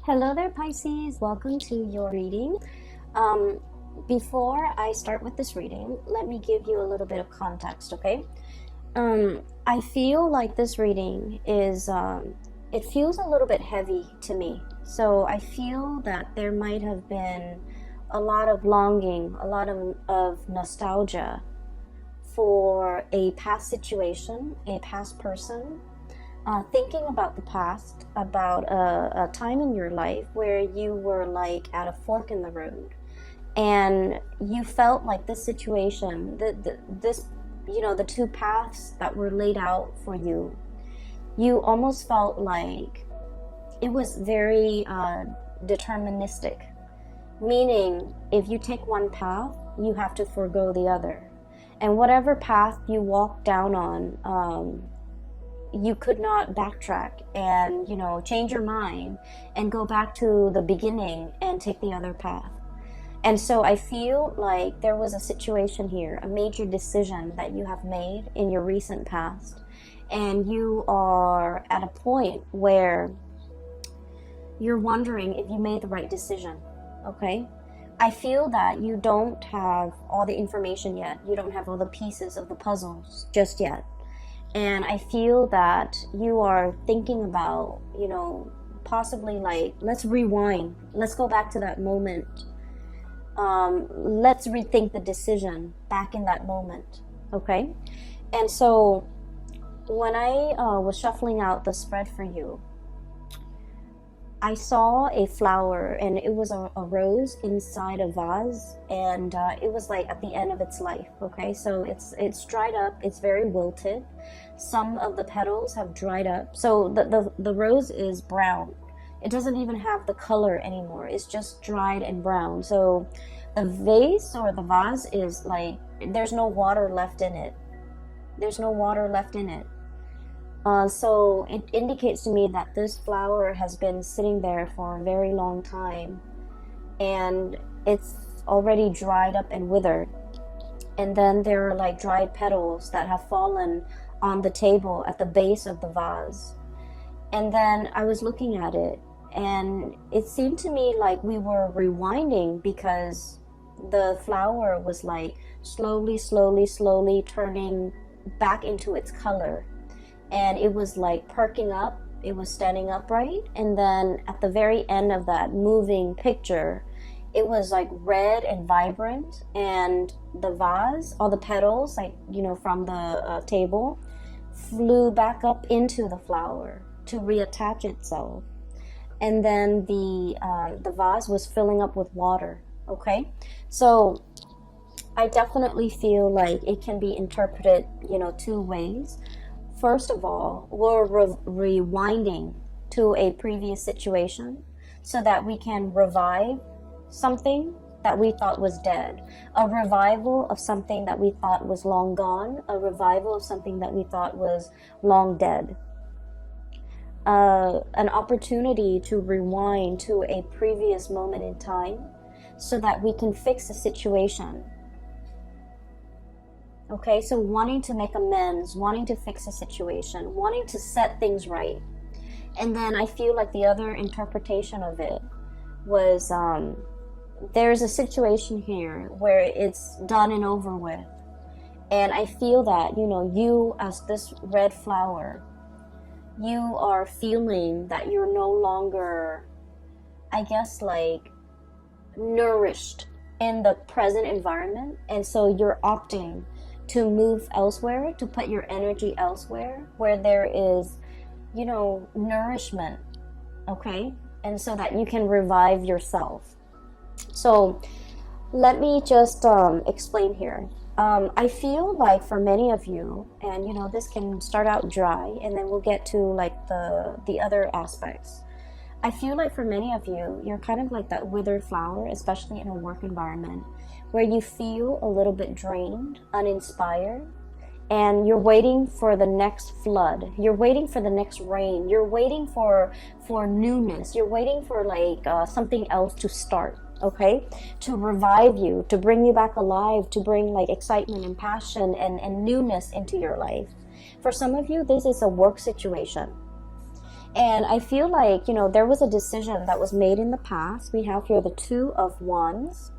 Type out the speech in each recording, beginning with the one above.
Hello there, Pisces. Welcome to your reading. Before I start with this reading, let me give you a little bit of context, okay? I feel like this reading is, it feels a little bit heavy to me. So I feel that there might have been a lot of longing, a lot of nostalgia for a past situation, a past person, thinking about the past, about a time in your life where you were like at a fork in the road, and you felt like this situation, the two paths that were laid out for you, you almost felt like it was very deterministic, meaning if you take one path, you have to forego the other, and whatever path you walk down on, you could not backtrack and change your mind and go back to the beginning and take the other path. And so I feel like there was a situation here, a major decision that you have made in your recent past, and you are at a point where you're wondering if you made the right decision. Okay, I feel that you don't have all the information yet. You don't have all the pieces of the puzzles just yet. And I feel that you are thinking about, possibly like, let's rewind. Let's go back to that moment. Let's rethink the decision back in that moment. Okay? And so when I was shuffling out the spread for you, I saw a flower, and it was a rose inside a vase, and it was like at the end of its life. Okay, so it's dried up, it's very wilted. Some of the petals have dried up, so the rose is brown. It doesn't even have the color anymore, it's just dried and brown. So the vase or the vase is like, there's no water left in it. So it indicates to me that this flower has been sitting there for a very long time, and it's already dried up and withered. And then there are like dried petals that have fallen on the table at the base of the vase. And then I was looking at it, and it seemed to me like we were rewinding, because the flower was like slowly turning back into its color. And it was like perking up, it was standing upright, and then at the very end of that moving picture, it was like red and vibrant, and the vase, all the petals, like, from the table, flew back up into the flower to reattach itself. And then the vase was filling up with water. Okay, so I definitely feel like it can be interpreted, two ways. First of all, we're rewinding to a previous situation so that we can revive something that we thought was dead, a revival of something that we thought was long gone, a revival of something that we thought was long dead. An opportunity to rewind to a previous moment in time so that we can fix a situation. Okay, so wanting to make amends, wanting to fix a situation, wanting to set things right. And then I feel like the other interpretation of it was, there's a situation here where it's done and over with. And I feel that, you as this red flower, you are feeling that you're no longer, I guess, like, nourished in the present environment. And so you're opting to move elsewhere, to put your energy elsewhere where there is, nourishment, okay? And so that you can revive yourself. So let me just explain here. I feel like for many of you, and this can start out dry, and then we'll get to like the other aspects. I feel like for many of you, you're kind of like that withered flower, especially in a work environment, where you feel a little bit drained, uninspired, and you're waiting for the next flood. You're waiting for the next rain. You're waiting for newness. You're waiting for like something else to start, okay? To revive you, to bring you back alive, to bring like excitement and passion and newness into your life. For some of you, this is a work situation. And I feel like, there was a decision that was made in the past. We have here the Two of Wands.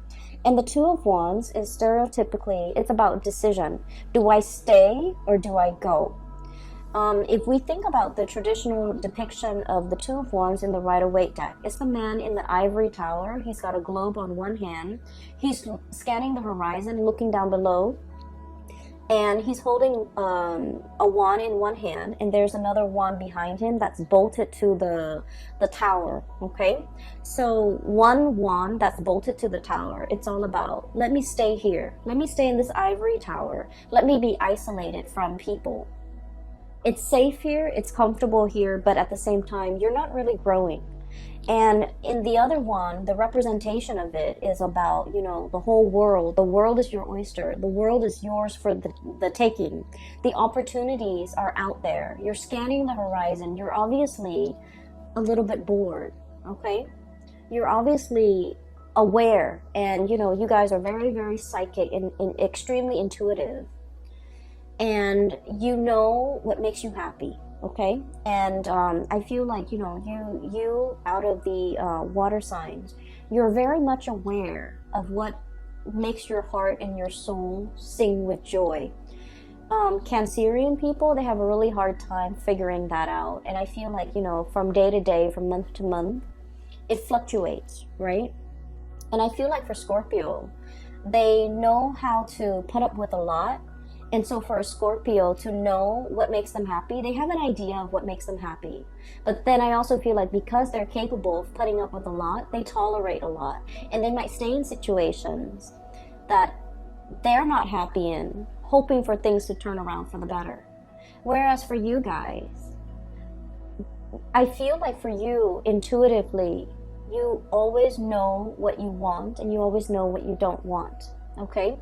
And the Two of Wands is stereotypically, it's about decision. Do I stay or do I go? If we think about the traditional depiction of the Two of Wands in the Rider-Waite deck, it's the man in the ivory tower. He's got a globe on one hand. He's scanning the horizon, looking down below. And he's holding a wand in one hand, and there's another wand behind him that's bolted to the tower, okay? So one wand that's bolted to the tower, it's all about, let me stay here. Let me stay in this ivory tower. Let me be isolated from people. It's safe here, it's comfortable here, but at the same time, you're not really growing. And in the other one, the representation of it is about, the whole world. The world is your oyster. The world is yours for the taking. The opportunities are out there. You're scanning the horizon. You're obviously a little bit bored, okay? You're obviously aware. And, you guys are very, very psychic and extremely intuitive. And you know what makes you happy. Okay, and I feel like, you out of the water signs, you're very much aware of what makes your heart and your soul sing with joy. Cancerian people, they have a really hard time figuring that out. And I feel like, from day to day, from month to month, it fluctuates, right? And I feel like for Scorpio, they know how to put up with a lot. And so for a Scorpio to know what makes them happy, they have an idea of what makes them happy. But then I also feel like because they're capable of putting up with a lot, they tolerate a lot. And they might stay in situations that they're not happy in, hoping for things to turn around for the better. Whereas for you guys, I feel like for you, intuitively, you always know what you want and you always know what you don't want, okay?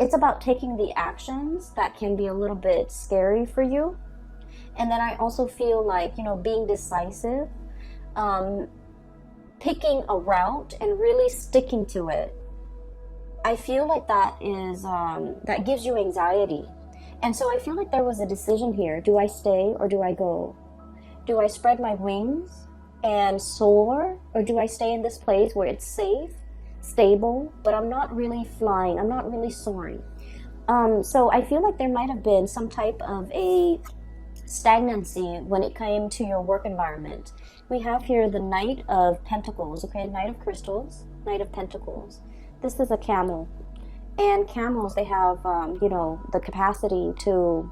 It's about taking the actions that can be a little bit scary for you. And then I also feel like, being decisive, picking a route and really sticking to it. I feel like that is, that gives you anxiety. And so I feel like there was a decision here. Do I stay or do I go? Do I spread my wings and soar? Or do I stay in this place where it's safe, stable, but I'm not really flying, I'm not really soaring. So I feel like there might have been some type of a stagnancy when it came to your work environment. We have here the Knight of Pentacles, okay, Knight of Crystals, Knight of Pentacles. This is a camel, and camels, they have, the capacity to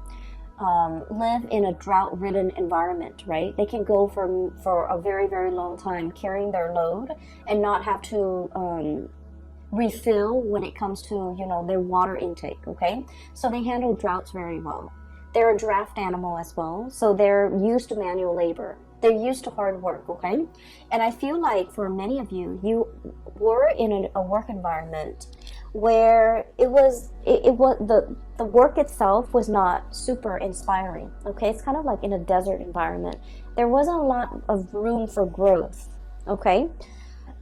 live in a drought-ridden environment, right? They can go for a very, very long time carrying their load and not have to refill when it comes to, their water intake, okay? So they handle droughts very well. They're a draft animal as well, so they're used to manual labor. They're used to hard work, okay? And I feel like for many of you, you were in a work environment where it was the work itself was not super inspiring, okay? It's kind of like in a desert environment. There wasn't a lot of room for growth, okay?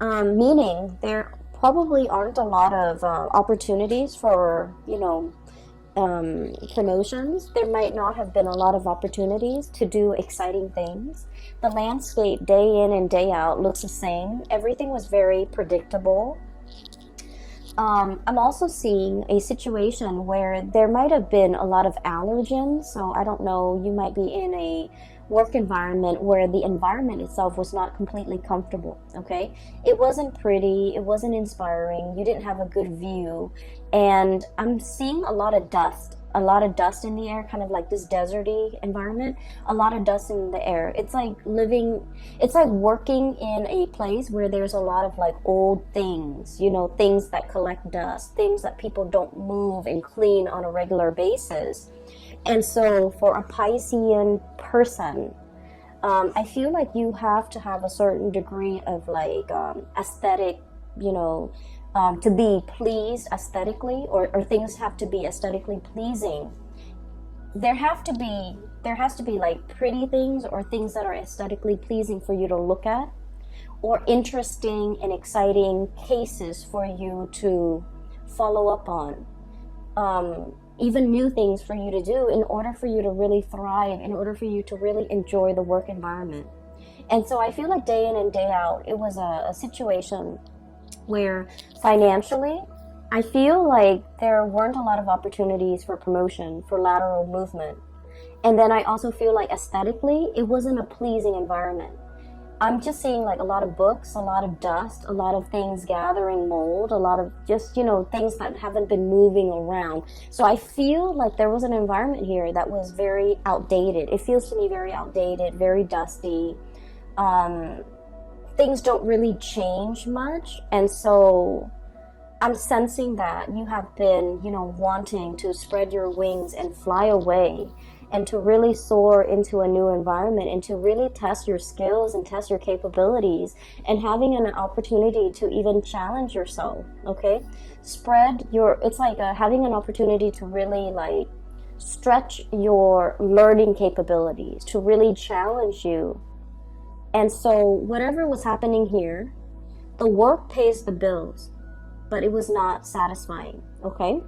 Meaning there probably aren't a lot of opportunities for, promotions. There might not have been a lot of opportunities to do exciting things. The landscape day in and day out looks the same. Everything was very predictable. I'm also seeing a situation where there might have been a lot of allergens. So I don't know, you might be in a work environment where the environment itself was not completely comfortable, okay? It wasn't pretty, it wasn't inspiring, you didn't have a good view, and I'm seeing a lot of dust in the air, kind of like this deserty environment, a lot of dust in the air. It's like working in a place where there's a lot of like old things, things that collect dust, things that people don't move and clean on a regular basis. And so for a Piscean person, I feel like you have to have a certain degree of like aesthetic, to be pleased aesthetically, or things have to be aesthetically pleasing. There has to be like pretty things or things that are aesthetically pleasing for you to look at, or interesting and exciting cases for you to follow up on. Even new things for you to do in order for you to really thrive, in order for you to really enjoy the work environment. And so I feel like day in and day out, it was a situation where financially, I feel like there weren't a lot of opportunities for promotion, for lateral movement. And then I also feel like aesthetically, it wasn't a pleasing environment. I'm just seeing like a lot of books, a lot of dust, a lot of things gathering mold, a lot of just, you know, things that haven't been moving around. So I feel like there was an environment here that was very outdated. It feels to me very outdated, very dusty. Things don't really change much. And so I'm sensing that you have been, you know, wanting to spread your wings and fly away and to really soar into a new environment and to really test your skills and test your capabilities and having an opportunity to even challenge yourself, okay? It's like having an opportunity to really like stretch your learning capabilities, to really challenge you. And so whatever was happening here, the work pays the bills, but it was not satisfying, okay?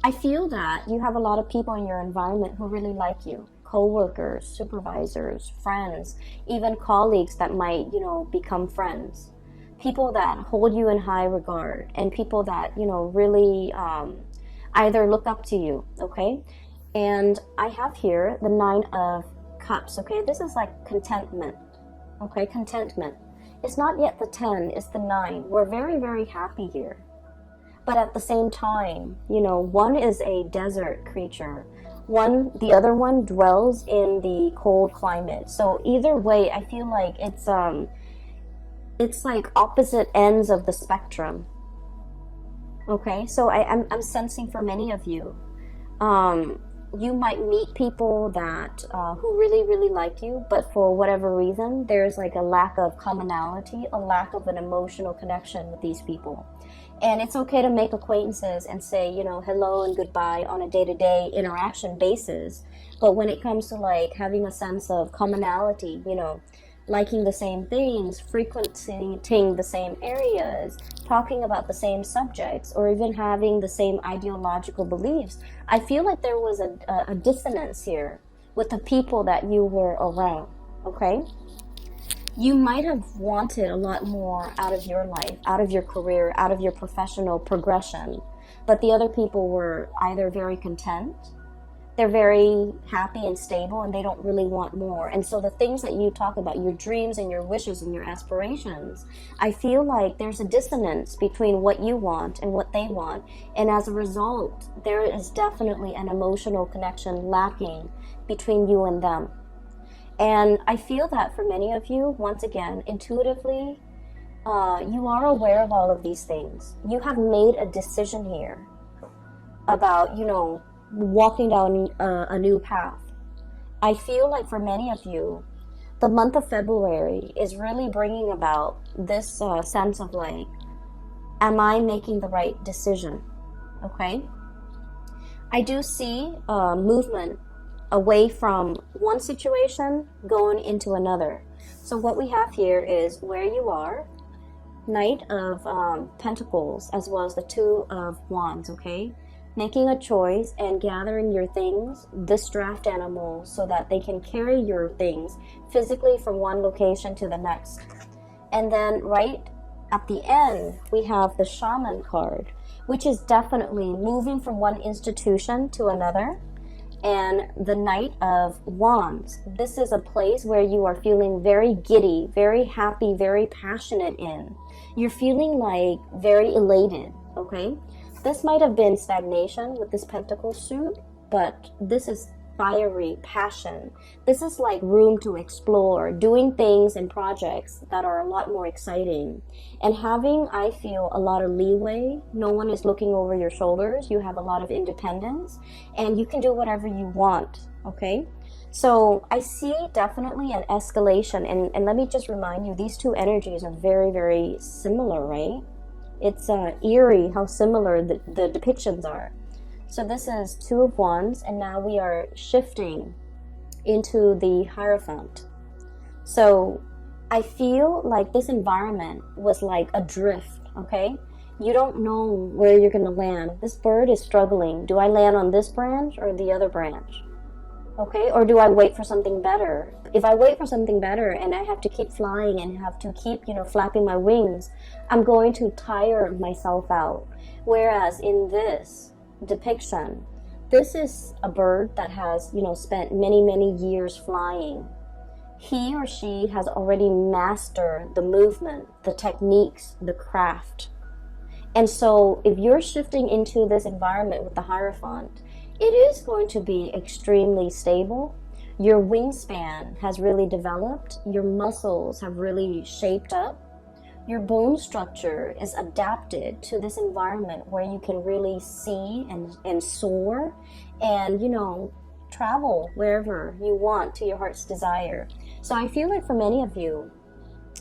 I feel that you have a lot of people in your environment who really like you. Co-workers, supervisors, friends, even colleagues that might, you know, become friends. People that hold you in high regard and people that, you know, really either look up to you, okay? And I have here the 9 of Cups, okay? This is like contentment, okay? Contentment. It's not yet the 10, it's the 9. We're very, very happy here. But at the same time, you know, one is a desert creature. The other one dwells in the cold climate. So either way, I feel like it's like opposite ends of the spectrum. Okay, so I'm sensing for many of you, you might meet people that who really, really like you, but for whatever reason, there's like a lack of commonality, a lack of an emotional connection with these people. And it's okay to make acquaintances and say, you know, hello and goodbye on a day-to-day interaction basis. But when it comes to like having a sense of commonality, you know, liking the same things, frequenting the same areas, talking about the same subjects, or even having the same ideological beliefs, I feel like there was a dissonance here with the people that you were around, okay? You might have wanted a lot more out of your life, out of your career, out of your professional progression, but the other people were either very content, they're very happy and stable, and they don't really want more. And so the things that you talk about, your dreams and your wishes and your aspirations, I feel like there's a dissonance between what you want and what they want. And as a result, there is definitely an emotional connection lacking between you and them. And I feel that for many of you, once again, intuitively, you are aware of all of these things. You have made a decision here about, you know, walking down a new path. I feel like for many of you, the month of February is really bringing about this sense of like, am I making the right decision? Okay? I do see movement away from one situation going into another. So what we have here is where you are, Knight of Pentacles, as well as the 2 of Wands, okay? Making a choice and gathering your things, this draft animal, so that they can carry your things physically from one location to the next. And then right at the end, we have the Shaman card, which is definitely moving from one institution to another. And the Knight of Wands, this is a place where you are feeling very giddy, very happy, very passionate in. You're feeling like very elated, okay? This might have been stagnation with this pentacle suit, but this is fiery passion. This is like room to explore, doing things and projects that are a lot more exciting. And having, I feel, a lot of leeway. No one is looking over your shoulders. You have a lot of independence, and you can do whatever you want, okay? So I see definitely an escalation, and let me just remind you, these two energies are very, very similar, right? It's eerie how similar the depictions are. So this is 2 of Wands, and now we are shifting into the Hierophant. So I feel like this environment was like adrift, okay? You don't know where you're going to land. This bird is struggling. Do I land on this branch or the other branch? Okay, or do I wait for something better? If I wait for something better and I have to keep flying and have to keep, flapping my wings, I'm going to tire myself out. Whereas in this depiction, this is a bird that has, spent many, many years flying. He or she has already mastered the movement, the techniques, the craft. And so if you're shifting into this environment with the Hierophant, it is going to be extremely stable. Your wingspan has really developed. Your muscles have really shaped up. Your bone structure is adapted to this environment where you can really see and soar and, travel wherever you want to your heart's desire. So I feel like for many of you,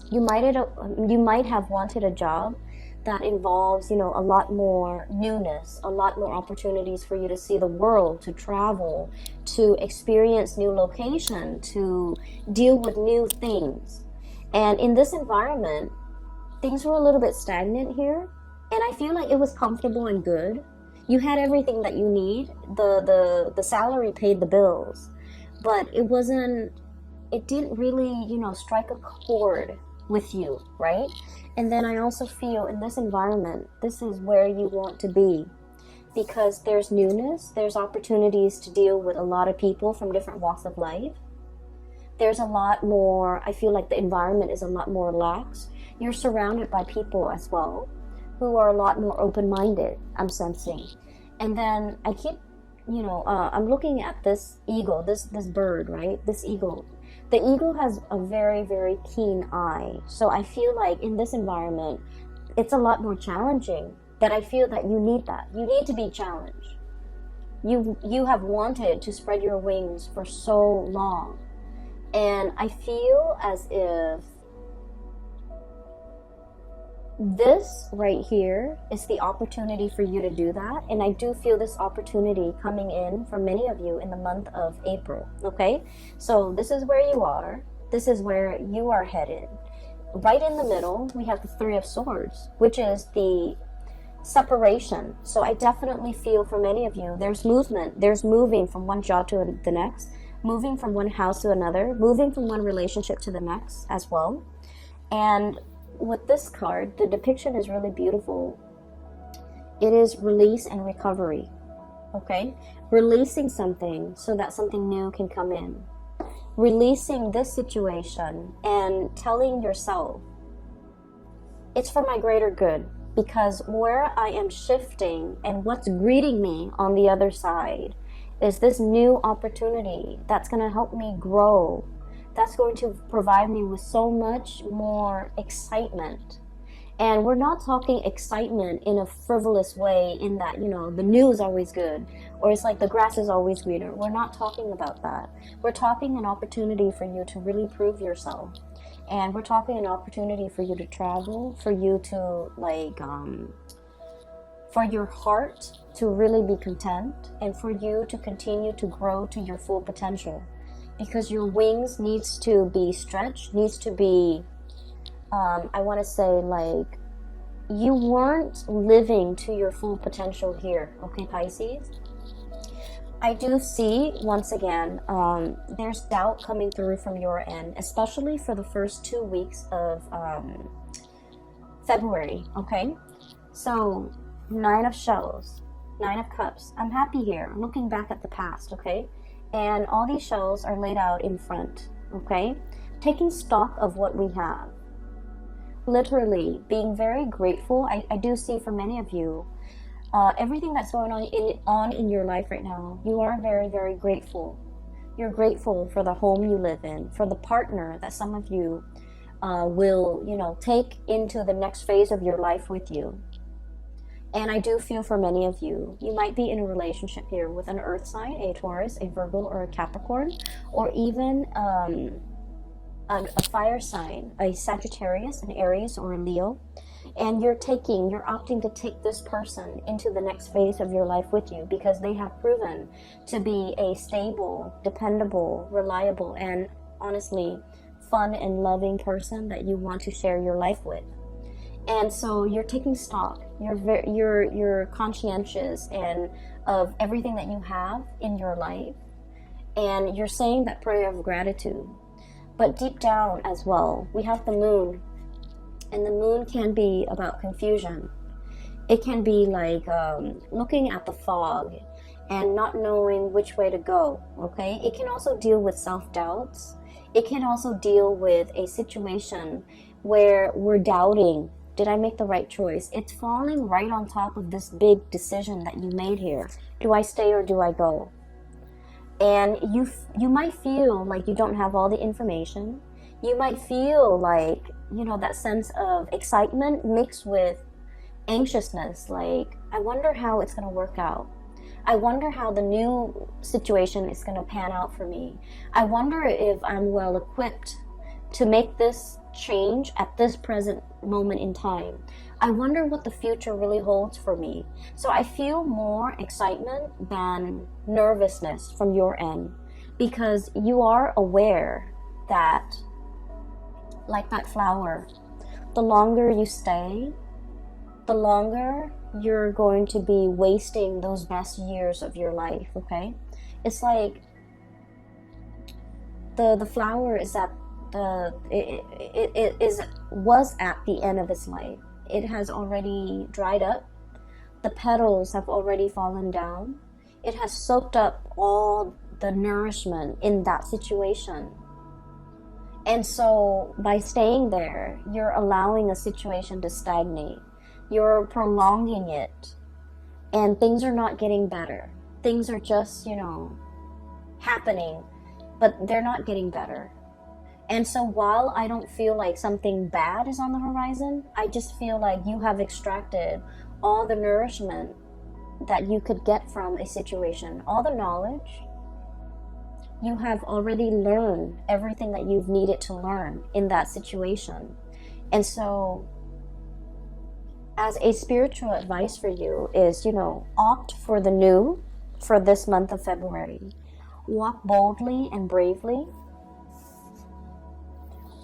you might have wanted a job that involves, a lot more newness, a lot more opportunities for you to see the world, to travel, to experience new location, to deal with new things. And in this environment, things were a little bit stagnant here, and I feel like it was comfortable and good. You had everything that you need. The salary paid the bills, but it didn't really, strike a chord with you, right? And then I also feel in this environment, this is where you want to be, because there's newness, there's opportunities to deal with a lot of people from different walks of life. There's a lot more, I feel like the environment is a lot more relaxed. You're surrounded by people as well who are a lot more open-minded, I'm sensing. And then I keep, I'm looking at this eagle, this bird, right? This eagle. The eagle has a very, very keen eye. So I feel like in this environment, it's a lot more challenging. But I feel that you need that. You need to be challenged. You have wanted to spread your wings for so long. And I feel as if this right here is the opportunity for you to do that. And I do feel this opportunity coming in for many of you in the month of April. Okay, so this is where you are. This is where you are headed. Right in the middle, we have the Three of Swords, which is the separation. So I definitely feel for many of you, there's movement. There's moving from one job to the next, moving from one house to another, moving from one relationship to the next as well. And with this card, the depiction is really beautiful. It is release and recovery. Okay? Releasing something so that something new can come in. Releasing this situation and telling yourself, it's for my greater good, because where I am shifting and what's greeting me on the other side is this new opportunity that's going to help me grow. That's going to provide me with so much more excitement. And we're not talking excitement in a frivolous way in that, the news is always good, or it's like the grass is always greener. We're not talking about that. We're talking an opportunity for you to really prove yourself. And we're talking an opportunity for you to travel, for you to for your heart to really be content, and for you to continue to grow to your full potential. Because your wings needs to be stretched, needs to be, I want to say, like, you weren't living to your full potential here, okay, Pisces? I do see, once again, there's doubt coming through from your end, especially for the first 2 weeks of February, okay? So, 9 of shells, 9 of cups. I'm happy here. I'm looking back at the past, okay? And all these shells are laid out in front, okay? Taking stock of what we have. Literally being very grateful. I do see for many of you, everything that's going on in your life right now, you are very, very grateful. You're grateful for the home you live in, for the partner that some of you will, take into the next phase of your life with you. And I do feel for many of you, you might be in a relationship here with an earth sign, a Taurus, a Virgo, or a Capricorn, or even a fire sign, a Sagittarius, an Aries, or a Leo. And you're opting to take this person into the next phase of your life with you, because they have proven to be a stable, dependable, reliable, and honestly fun and loving person that you want to share your life with. And so you're taking stock. You're conscientious and of everything that you have in your life, and you're saying that prayer of gratitude. But deep down as well, we have the moon, and the moon can be about confusion. It can be like looking at the fog and not knowing which way to go, okay? It can also deal with self-doubts. It can also deal with a situation where we're doubting, did I make the right choice? It's falling right on top of this big decision that you made here. Do I stay or do I go? And you might feel like you don't have all the information. You might feel like, you know, that sense of excitement mixed with anxiousness, like, I wonder how it's going to work out. I wonder how the new situation is going to pan out for me. I wonder if I'm well equipped to make this change at this present moment in time. I wonder what the future really holds for me. So I feel more excitement than nervousness from your end, because you are aware that, like that flower, the longer you stay, the longer you're going to be wasting those best years of your life, okay? It's like the flower is at was at the end of its life. It has already dried up. The petals have already fallen down. It has soaked up all the nourishment in that situation. And so by staying there, you're allowing a situation to stagnate. You're prolonging it. And things are not getting better. Things are just, you know, happening, but they're not getting better. And so while I don't feel like something bad is on the horizon, I just feel like you have extracted all the nourishment that you could get from a situation, all the knowledge. You have already learned everything that you've needed to learn in that situation. And so as a spiritual advice for you is, you know, opt for the new for this month of February. Walk boldly and bravely.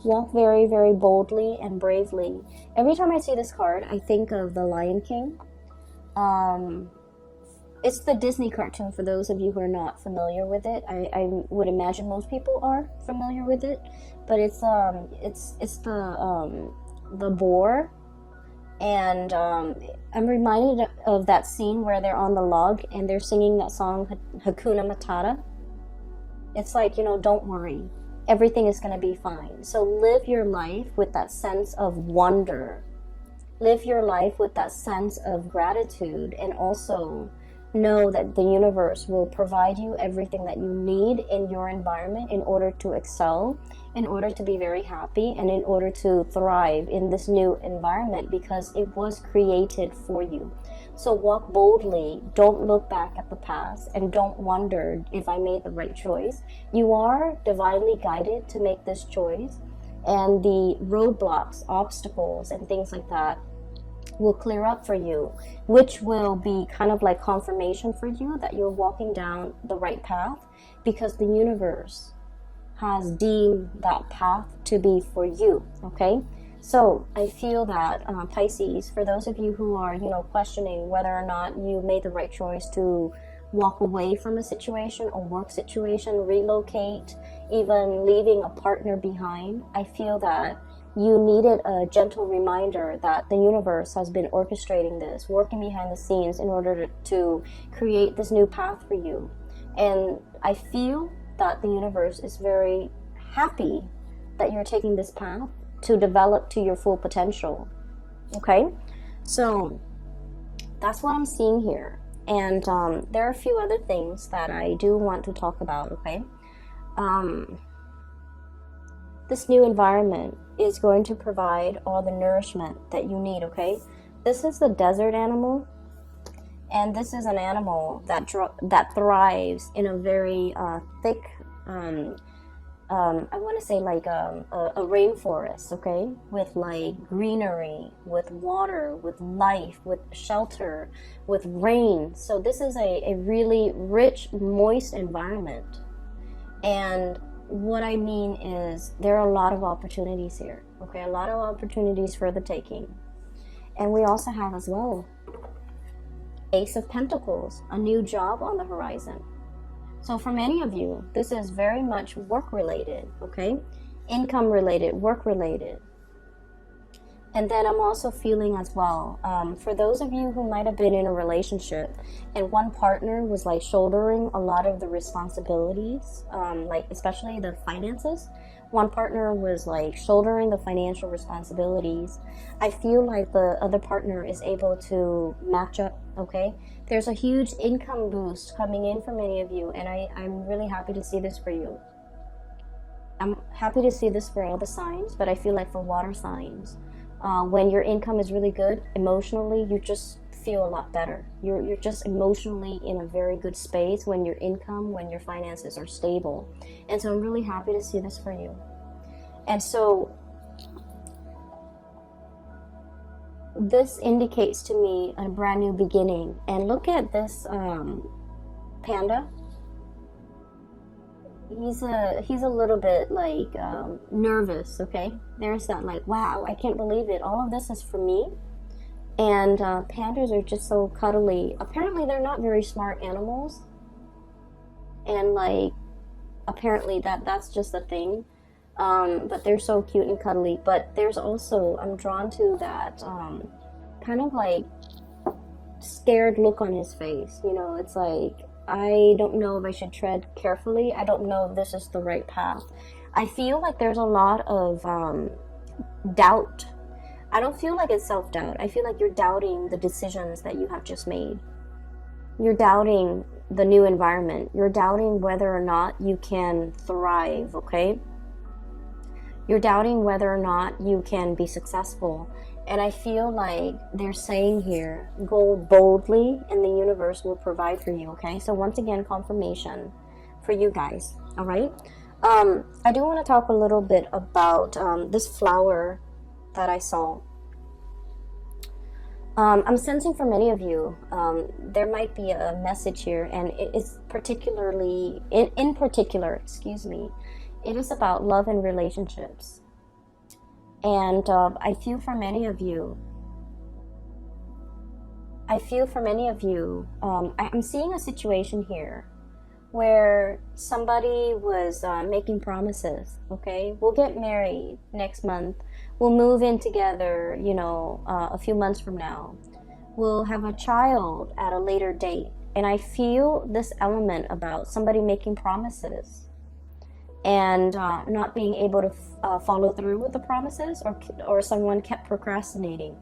Walk very, very boldly and bravely. Every time I see this card, I think of The Lion King. It's the Disney cartoon for those of you who are not familiar with it. I would imagine most people are familiar with it. But it's the boar. And I'm reminded of that scene where they're on the log and they're singing that song, Hakuna Matata. It's like, you know, don't worry. Everything is going to be fine. So live your life with that sense of wonder. Live your life with that sense of gratitude, and also know that the universe will provide you everything that you need in your environment in order to excel, in order to be very happy, and in order to thrive in this new environment, because it was created for you. So walk boldly, don't look back at the past, and don't wonder if I made the right choice. You are divinely guided to make this choice, and the roadblocks, obstacles, and things like that will clear up for you, which will be kind of like confirmation for you that you're walking down the right path, because the universe has deemed that path to be for you, okay? So I feel that Pisces, for those of you who are, you know, questioning whether or not you made the right choice to walk away from a situation or work situation, relocate, even leaving a partner behind, I feel that you needed a gentle reminder that the universe has been orchestrating this, working behind the scenes in order to create this new path for you. And I feel that the universe is very happy that you're taking this path to develop to your full potential. Okay? So that's what I'm seeing here. And there are a few other things that I do want to talk about, okay? This new environment is going to provide all the nourishment that you need, okay? This is the desert animal, and this is an animal that thrives in a very thick, I want to say like a rainforest, okay? With like greenery, with water, with life, with shelter, with rain. So this is a really rich, moist environment. And what I mean is there are a lot of opportunities here, okay? A lot of opportunities for the taking. And we also have as well Ace of Pentacles, a new job on the horizon. So for many of you, this is very much work related, okay? Income related, work related. And then I'm also feeling as well, for those of you who might have been in a relationship and one partner was like shouldering a lot of the responsibilities, like especially the finances, one partner was like shouldering the financial responsibilities. I feel like the other partner is able to match up, okay? There's a huge income boost coming in for many of you, and I'm really happy to see this for you. I'm happy to see this for all the signs, but I feel like for water signs, when your income is really good, emotionally, you just feel a lot better. You're just emotionally in a very good space when your income, when your finances are stable. And so I'm really happy to see this for you. And so this indicates to me a brand new beginning. And look at this panda. He's a little bit like nervous, okay? There's that like, wow, I can't believe it. All of this is for me. And pandas are just so cuddly. Apparently they're not very smart animals. And like, apparently that's just a thing. But they're so cute and cuddly. But there's also, I'm drawn to that kind of like scared look on his face. You know, it's like, I don't know if I should tread carefully. I don't know if this is the right path. I feel like there's a lot of doubt. I don't feel like it's self-doubt. I feel like you're doubting the decisions that you have just made. You're doubting the new environment. You're doubting whether or not you can thrive, okay? You're doubting whether or not you can be successful. And I feel like they're saying here, go boldly and the universe will provide for you, okay? So once again, confirmation for you guys, all right? I do want to talk a little bit about this flower that I saw. I'm sensing for many of you, there might be a message here, and it's particularly, in particular, excuse me, it is about love and relationships. And I feel for many of you, I'm seeing a situation here where somebody was making promises, okay? We'll get married next month. We'll move in together, you know, a few months from now. We'll have a child at a later date. And I feel this element about somebody making promises and not being able to follow through with the promises, or someone kept procrastinating,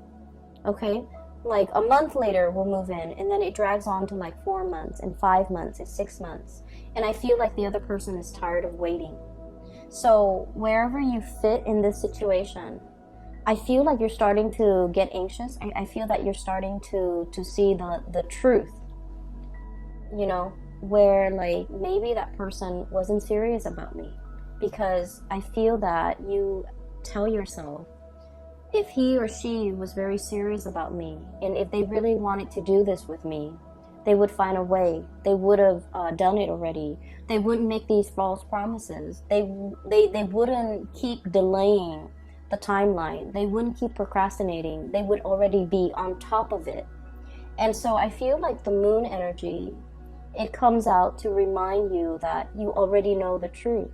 okay? Like a month later we'll move in, and then it drags on to like 4 months and 5 months and 6 months, and I feel like the other person is tired of waiting. So wherever you fit in this situation, I feel like you're starting to get anxious. I feel that you're starting to see the truth, you know, where like maybe that person wasn't serious about me, because I feel that you tell yourself, if he or she was very serious about me, and if they really wanted to do this with me, they would find a way. They would have done it already. They wouldn't make these false promises. They wouldn't keep delaying the timeline. They wouldn't keep procrastinating. They would already be on top of it. And so I feel like the moon energy, it comes out to remind you that you already know the truth.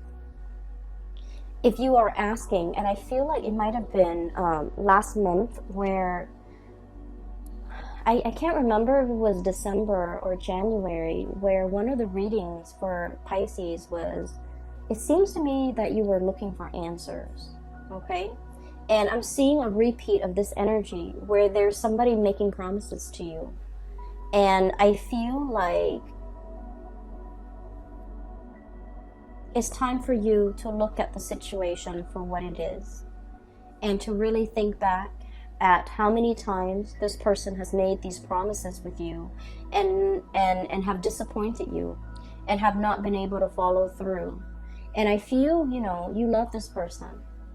If you are asking, and I feel like it might have been last month, where I can't remember if it was December or January, where one of the readings for Pisces was, it seems to me that you were looking for answers, okay? And I'm seeing a repeat of this energy where there's somebody making promises to you. And I feel like it's time for you to look at the situation for what it is, and to really think back at how many times this person has made these promises with you and have disappointed you and have not been able to follow through. And I feel, you know, you love this person,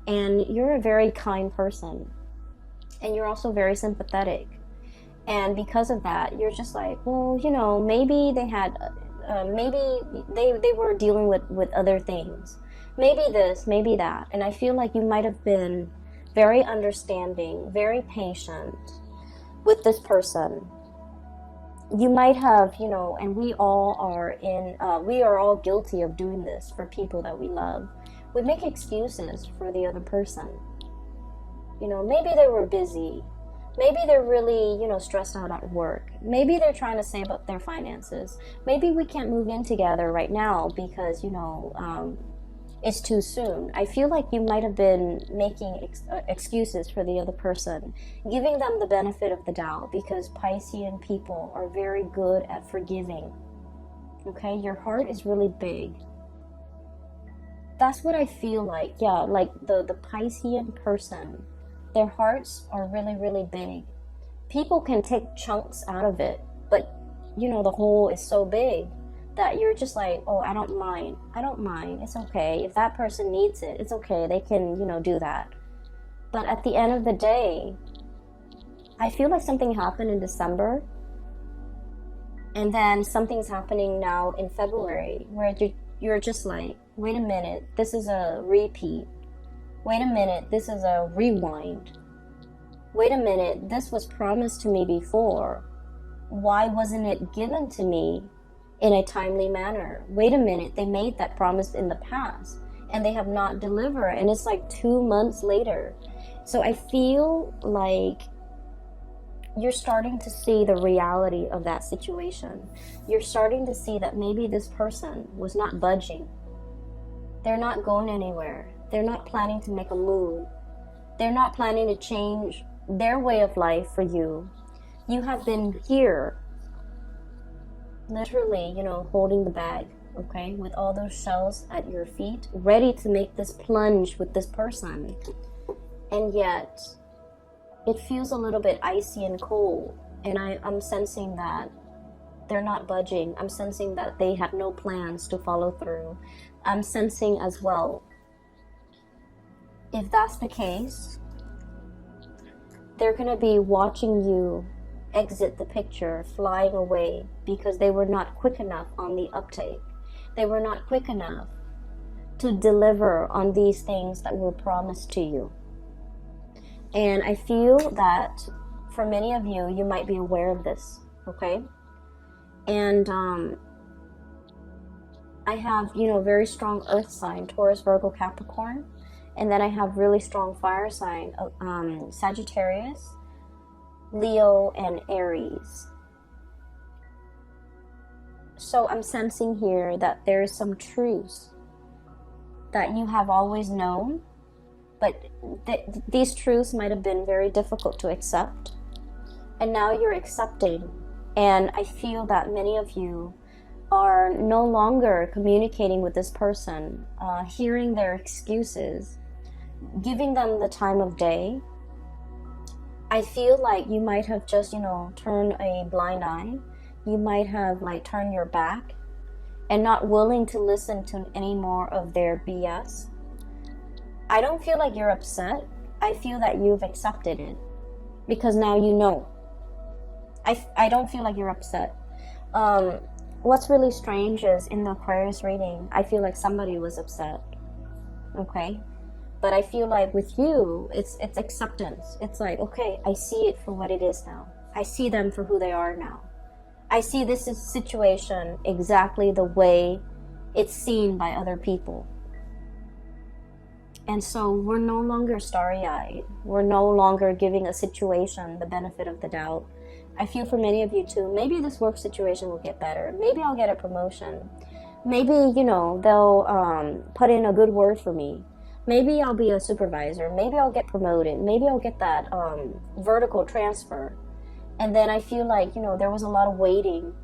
and you're a very kind person, and you're also very sympathetic. And because of that, you're just like, well, you know, maybe they had maybe they were dealing with other things, maybe this, maybe that. And I feel like you might have been very understanding, very patient with this person. you might have, and we all are we are all guilty of doing this for people that we love. We make excuses for the other person. Maybe they were busy. Maybe they're really, stressed out at work. Maybe they're trying to save up their finances. Maybe we can't move in together right now because, it's too soon. I feel like you might have been making excuses for the other person, giving them the benefit of the doubt, because Piscean people are very good at forgiving. Okay, your heart is really big. That's what I feel like. Yeah, like the Piscean person, their hearts are really, really big. People can take chunks out of it, but the hole is so big that you're just like, oh, I don't mind. It's okay. If that person needs it, it's okay. They can, do that. But at the end of the day, I feel like something happened in December, and then something's happening now in February, where you're just like, wait a minute, this is a repeat. Wait a minute, this is a rewind. Wait a minute, this was promised to me before. Why wasn't it given to me in a timely manner? Wait a minute, they made that promise in the past and they have not delivered, and it's like 2 months later. So I feel like you're starting to see the reality of that situation. You're starting to see that maybe this person was not budging. They're not going anywhere. They're not planning to make a move. They're not planning to change their way of life for you. You have been here, literally, holding the bag, okay, with all those shells at your feet, ready to make this plunge with this person. And yet, it feels a little bit icy and cold. And I'm sensing that they're not budging. I'm sensing that they have no plans to follow through. I'm sensing as well, if that's the case, they're going to be watching you exit the picture, flying away, because they were not quick enough on the uptake. They were not quick enough to deliver on these things that were promised to you. And I feel that for many of you, you might be aware of this, okay? And I have, very strong earth sign, Taurus, Virgo, Capricorn. And then I have really strong fire sign, Sagittarius, Leo, and Aries. So I'm sensing here that there is some truths that you have always known, but these truths might have been very difficult to accept. And now you're accepting. And I feel that many of you are no longer communicating with this person, hearing their excuses, giving them the time of day. I feel like you might have just, turned a blind eye. You might have turned your back and not willing to listen to any more of their BS. I don't feel like you're upset. I feel that you've accepted it because now you know. I don't feel like you're upset. What's really strange is in the Aquarius reading, I feel like somebody was upset. Okay? But I feel like with you, it's acceptance. It's like, okay, I see it for what it is now. I see them for who they are now. I see this situation exactly the way it's seen by other people. And so we're no longer starry-eyed. We're no longer giving a situation the benefit of the doubt. I feel for many of you too, maybe this work situation will get better. Maybe I'll get a promotion. Maybe, they'll put in a good word for me. Maybe I'll be a supervisor. Maybe I'll get promoted. Maybe I'll get that vertical transfer. And then I feel like, there was a lot of waiting,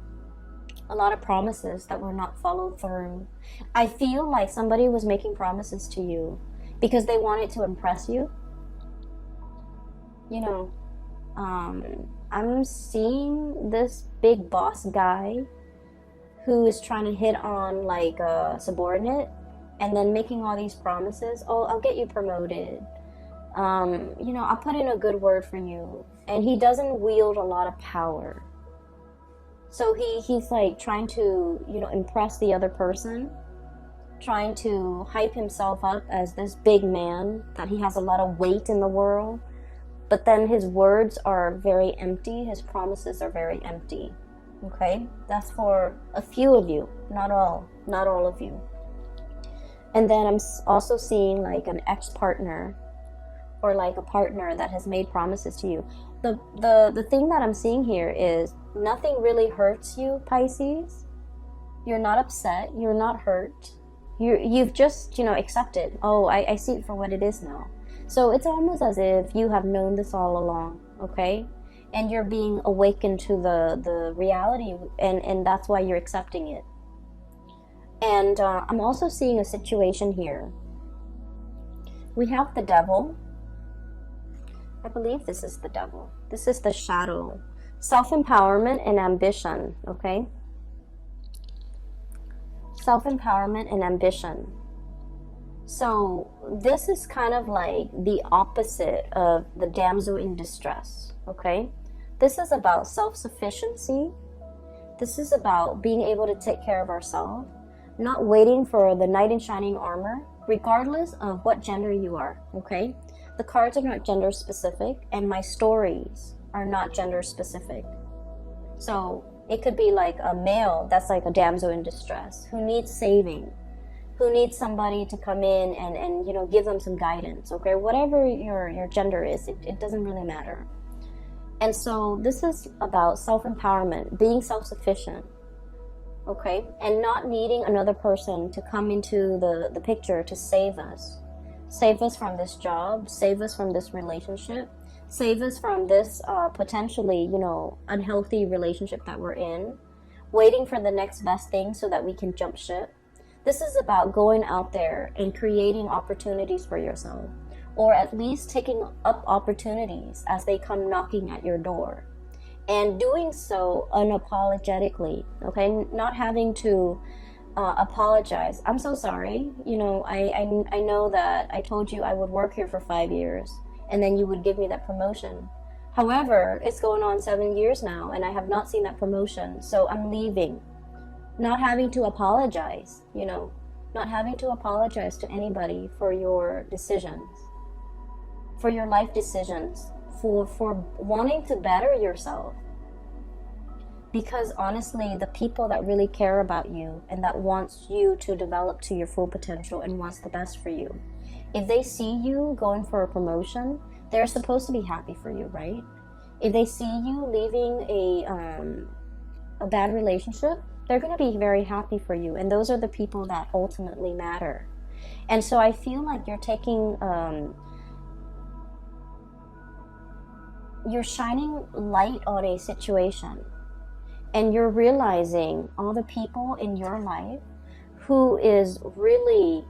a lot of promises that were not followed through. I feel like somebody was making promises to you because they wanted to impress you. I'm seeing this big boss guy who is trying to hit on a subordinate and then making all these promises. Oh, I'll get you promoted. I'll put in a good word for you. And he doesn't wield a lot of power. So he's trying to, impress the other person, trying to hype himself up as this big man, that he has a lot of weight in the world. But then his words are very empty. His promises are very empty. Okay, that's for a few of you, not all of you. And then I'm also seeing like an ex-partner, or like a partner that has made promises to you. The thing that I'm seeing here is nothing really hurts you, Pisces. You're not upset, you're not hurt. You've just, accepted. Oh, I see it for what it is now. So it's almost as if you have known this all along, okay? And you're being awakened to the reality, and that's why you're accepting it. And I'm also seeing a situation here. We have the devil. I believe this is the devil. This is the shadow. Self-empowerment and ambition, okay? Self-empowerment and ambition. So this is kind of like the opposite of the damsel in distress, okay? This is about self-sufficiency. This is about being able to take care of ourselves, not waiting for the knight in shining armor, regardless of what gender you are, okay? The cards are not gender specific, and my stories are not gender specific. So it could be like a male that's like a damsel in distress who needs saving, who needs somebody to come in and give them some guidance, okay? Whatever your gender is, it doesn't really matter. And so this is about self-empowerment, being self-sufficient, okay? And not needing another person to come into the picture to save us. Save us from this job, save us from this relationship, save us from this potentially, unhealthy relationship that we're in, waiting for the next best thing so that we can jump ship. This is about going out there and creating opportunities for yourself, or at least taking up opportunities as they come knocking at your door, and doing so unapologetically, okay? Not having to apologize. I'm so sorry. I know that I told you I would work here for 5 years and then you would give me that promotion. However, it's going on 7 years now and I have not seen that promotion, so I'm leaving. Not having to apologize, not having to apologize to anybody for your decisions, for your life decisions, for wanting to better yourself. Because honestly, the people that really care about you and that wants you to develop to your full potential and wants the best for you, if they see you going for a promotion, they're supposed to be happy for you, right? If they see you leaving a bad relationship, they're going to be very happy for you. And those are the people that ultimately matter. And so I feel like you're taking, you're shining light on a situation. And you're realizing all the people in your life who is really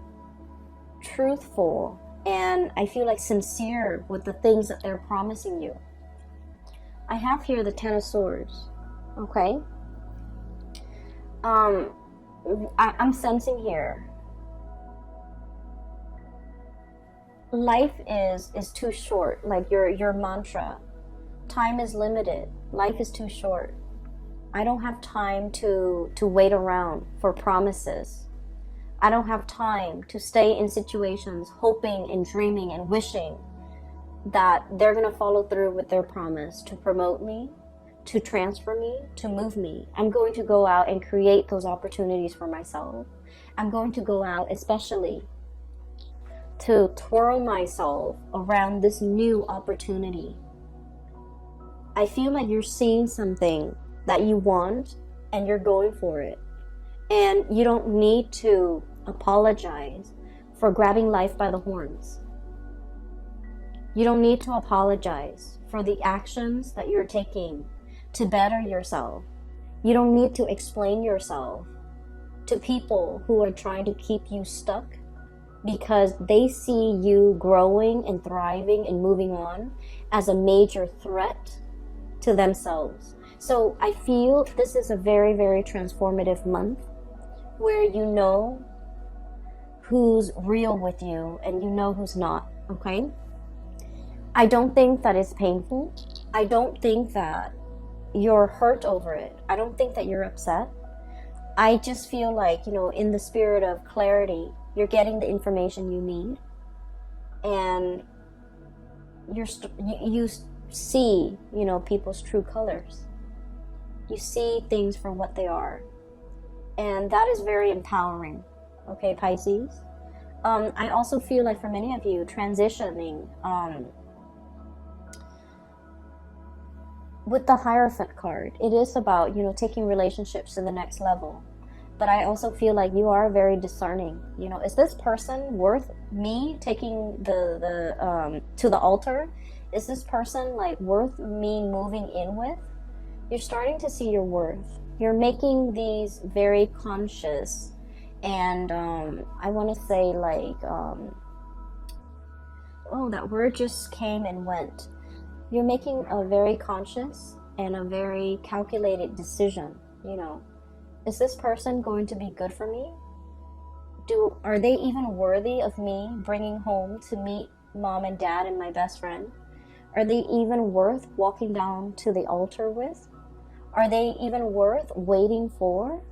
truthful and I feel like sincere with the things that they're promising you. I have here the Ten of Swords, okay? I'm sensing here, life is too short, like your mantra. Time is limited. Life is too short. I don't have time to wait around for promises. I don't have time to stay in situations hoping and dreaming and wishing that they're going to follow through with their promise to promote me, to transfer me, to move me. I'm going to go out and create those opportunities for myself. I'm going to go out especially to twirl myself around this new opportunity. I feel like you're seeing something that you want and you're going for it. And you don't need to apologize for grabbing life by the horns. You don't need to apologize for the actions that you're taking to better yourself. You don't need to explain yourself to people who are trying to keep you stuck because they see you growing and thriving and moving on as a major threat to themselves. So I feel this is a very, very transformative month where you know who's real with you and you know who's not, okay? I don't think that it's painful. I don't think that you're hurt over it. I don't think that you're upset. I just feel like, in the spirit of clarity, you're getting the information you need and you see, people's true colors. You see things for what they are. And that is very empowering. Okay, Pisces. I also feel like for many of you, transitioning with the Hierophant card, it is about, you know, taking relationships to the next level. But I also feel like you are very discerning. You know, is this person worth me taking to the altar? Is this person like worth me moving in with? You're starting to see your worth. You're making these very conscious and I want to say like oh, that word just came and went. You're making a very conscious and a very calculated decision. You know, is this person going to be good for me? Are they even worthy of me bringing home to meet mom and dad and my best friend? Are they even worth walking down to the altar with? Are they even worth waiting for?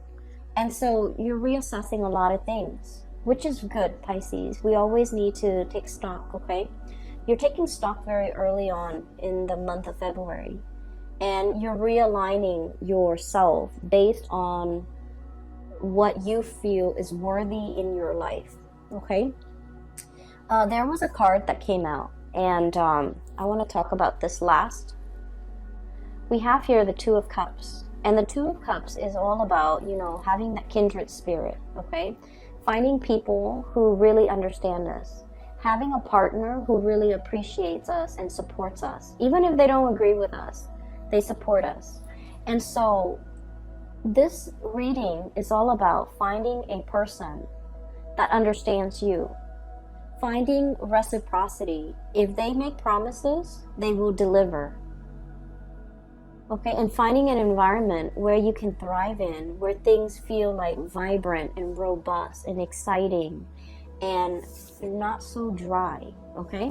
And so you're reassessing a lot of things, which is good, Pisces. We always need to take stock, okay? You're taking stock very early on in the month of February, and you're realigning yourself based on what you feel is worthy in your life, okay? There was a card that came out, and I want to talk about this last. We have here the Two of Cups, and the Two of Cups is all about, you know, having that kindred spirit, okay? Finding people who really understand us, having a partner who really appreciates us and supports us. Even if they don't agree with us, they support us. And so this reading is all about finding a person that understands you, finding reciprocity. If they make promises, they will deliver. Okay, and finding an environment where you can thrive in, where things feel like vibrant and robust and exciting and not so dry, okay?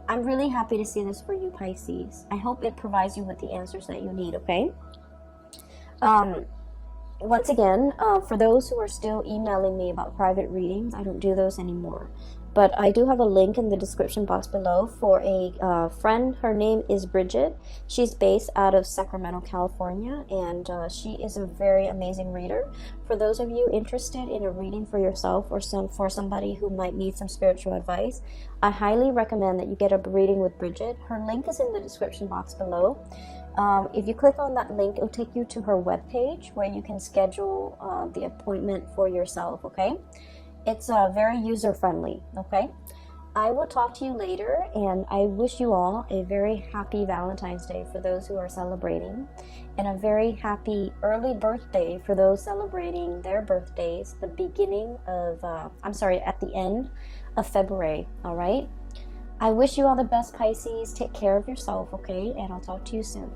I'm really happy to see this for you, Pisces. I hope it provides you with the answers that you need, okay? Once again, for those who are still emailing me about private readings, I don't do those anymore. But I do have a link in the description box below for a friend. Her name is Bridget. She's based out of Sacramento, California, and she is a very amazing reader. For those of you interested in a reading for yourself or for somebody who might need some spiritual advice, I highly recommend that you get a reading with Bridget. Her link is in the description box below. If you click on that link, it'll take you to her webpage where you can schedule the appointment for yourself, okay? It's very user-friendly, okay? I will talk to you later, and I wish you all a very happy Valentine's Day for those who are celebrating, and a very happy early birthday for those celebrating their birthdays, at the end of February, all right? I wish you all the best, Pisces. Take care of yourself, okay? And I'll talk to you soon.